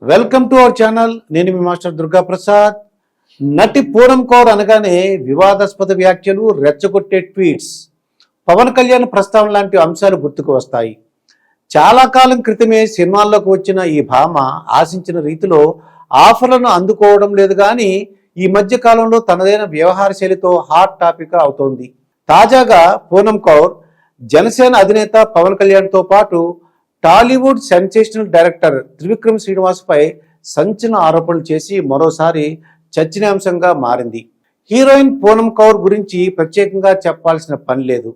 Welcome to our channel. నేను మీ master Durga Prasad. నటి పూనం కౌర్ అనగానే వివాదాస్పద వ్యాఖ్యలు, రెచ్చగొట్టే ట్వీట్స్, పవన్ కళ్యాణ్ ప్రస్తావన లాంటి అంశాలు గుర్తుకు వస్తాయి. చాలా కాలం క్రితమే సినిమాల్లోకి వచ్చిన ఈ భామ ఆశించిన రీతిలో ఆఫర్లను అందుకోవడం లేదు, కానీ ఈ మధ్య కాలంలో తనదైన వ్యవహార శైలితో హాట్ టాపిక్ అవుతోంది. తాజాగా పూనం కౌర్ జనసేన అధినేత పవన్ కళ్యాణ్తో పాటు టాలీవుడ్ సెన్సేషనల్ డైరెక్టర్ త్రివిక్రమ్ శ్రీనివాస్పై సంచలన ఆరోపణలు చేసి మరోసారి చర్చనీయాంశంగా మారింది. హీరోయిన్ పూనం కౌర్ గురించి ప్రత్యేకంగా చెప్పాల్సిన పని లేదు.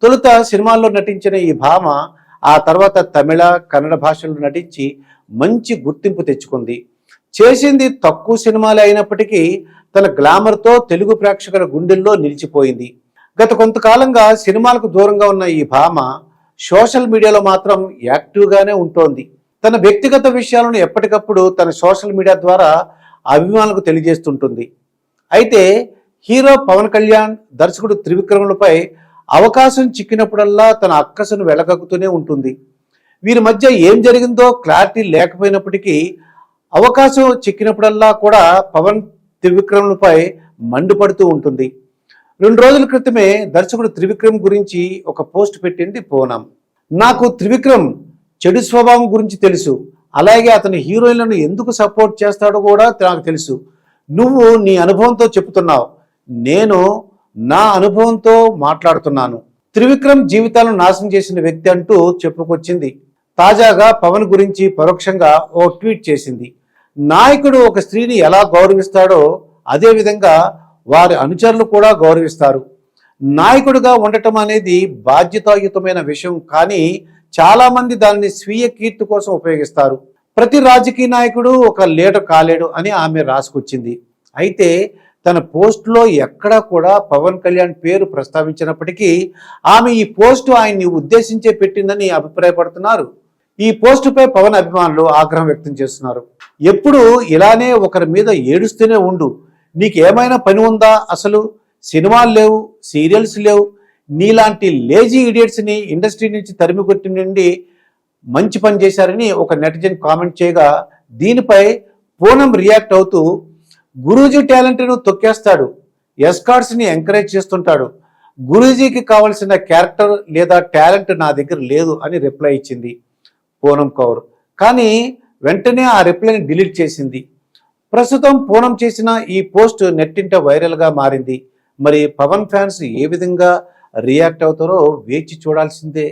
తొలుత సినిమాల్లో నటించిన ఈ భామ ఆ తర్వాత తమిళ, కన్నడ భాషల్లో నటించి మంచి గుర్తింపు తెచ్చుకుంది. చేసింది తక్కువ సినిమాలే అయినప్పటికీ తన గ్లామర్తో తెలుగు ప్రేక్షకుల గుండెల్లో నిలిచిపోయింది. గత కొంతకాలంగా సినిమాలకు దూరంగా ఉన్న ఈ భామ సోషల్ మీడియాలో మాత్రం యాక్టివ్గానే ఉంటోంది. తన వ్యక్తిగత విషయాలను ఎప్పటికప్పుడు తన సోషల్ మీడియా ద్వారా అభిమానులకు తెలియజేస్తుంటుంది. అయితే హీరో పవన్ కళ్యాణ్, దర్శకుడు త్రివిక్రములపై అవకాశం చిక్కినప్పుడల్లా తన అక్కసును వెలగక్కుతూనే ఉంటుంది. వీరి మధ్య ఏం జరిగిందో క్లారిటీ లేకపోయినప్పటికీ అవకాశం చిక్కినప్పుడల్లా కూడా పవన్ త్రివిక్రములపై మండిపడుతూ ఉంటుంది. 2 రోజుల క్రితమే దర్శకుడు త్రివిక్రమ్ గురించి ఒక పోస్ట్ పెట్టింది పూనం. నాకు త్రివిక్రమ్ చెడు స్వభావం గురించి తెలుసు, అలాగే అతని హీరోయిన్లను ఎందుకు సపోర్ట్ చేస్తాడో కూడా నాకు తెలుసు. నువ్వు నీ అనుభవంతో చెప్తున్నావు, నేను నా అనుభవంతో మాట్లాడుతున్నాను. త్రివిక్రమ్ జీవితాలను నాశనం చేసిన వ్యక్తి అంటూ చెప్పుకొచ్చింది. తాజాగా పవన్ గురించి పరోక్షంగా ఓ ట్వీట్ చేసింది. నాయకుడు ఒక స్త్రీని ఎలా గౌరవిస్తాడో అదేవిధంగా వారి అనుచరులు కూడా గౌరవిస్తారు. నాయకుడిగా ఉండటం అనేది బాధ్యతాయుతమైన విషయం, కానీ చాలామంది దానిని స్వీయ కీర్తి కోసం ఉపయోగిస్తారు. ప్రతి రాజకీయ నాయకుడు ఒక లీడర్ కాలేడు అని ఆమె రాసుకొచ్చింది. అయితే తన పోస్టులో ఎక్కడా కూడా పవన్ కళ్యాణ్ పేరు ప్రస్తావించినప్పటికీ ఆమె ఈ పోస్టు ఆయన్ని ఉద్దేశించే పెట్టిందని అభిప్రాయపడుతున్నారు. ఈ పోస్టుపై పవన్ అభిమానులు ఆగ్రహం వ్యక్తం చేస్తున్నారు. ఎప్పుడు ఇలానే ఒకరి మీద ఏడుస్తూనే ఉండు, నీకేమైనా పని ఉందా? అసలు సినిమాలు లేవు, సీరియల్స్ లేవు, నీలాంటి లేజీ ఇడియట్స్ని ఇండస్ట్రీ నుంచి తరిమికొట్టి నుండి మంచి పని చేశారని ఒక నెటిజన్ కామెంట్ చేయగా, దీనిపై పూనం రియాక్ట్ అవుతూ గురూజీ టాలెంట్ను తొక్కేస్తాడు, ఎస్కార్ట్స్ని ఎంకరేజ్ చేస్తుంటాడు, గురూజీకి కావలసిన క్యారెక్టర్ లేదా టాలెంట్ నా దగ్గర లేదు అని రిప్లై ఇచ్చింది పూనం కౌర్. కానీ వెంటనే ఆ రిప్లైని డిలీట్ చేసింది. ప్రస్తుతం పూనం చేసిన ఈ పోస్ట్ నెట్టింట వైరల్గా మారింది. మరి పవన్ ఫ్యాన్స్ ఏ విధంగా రియాక్ట్ అవుతారో వేచి చూడాల్సిందే.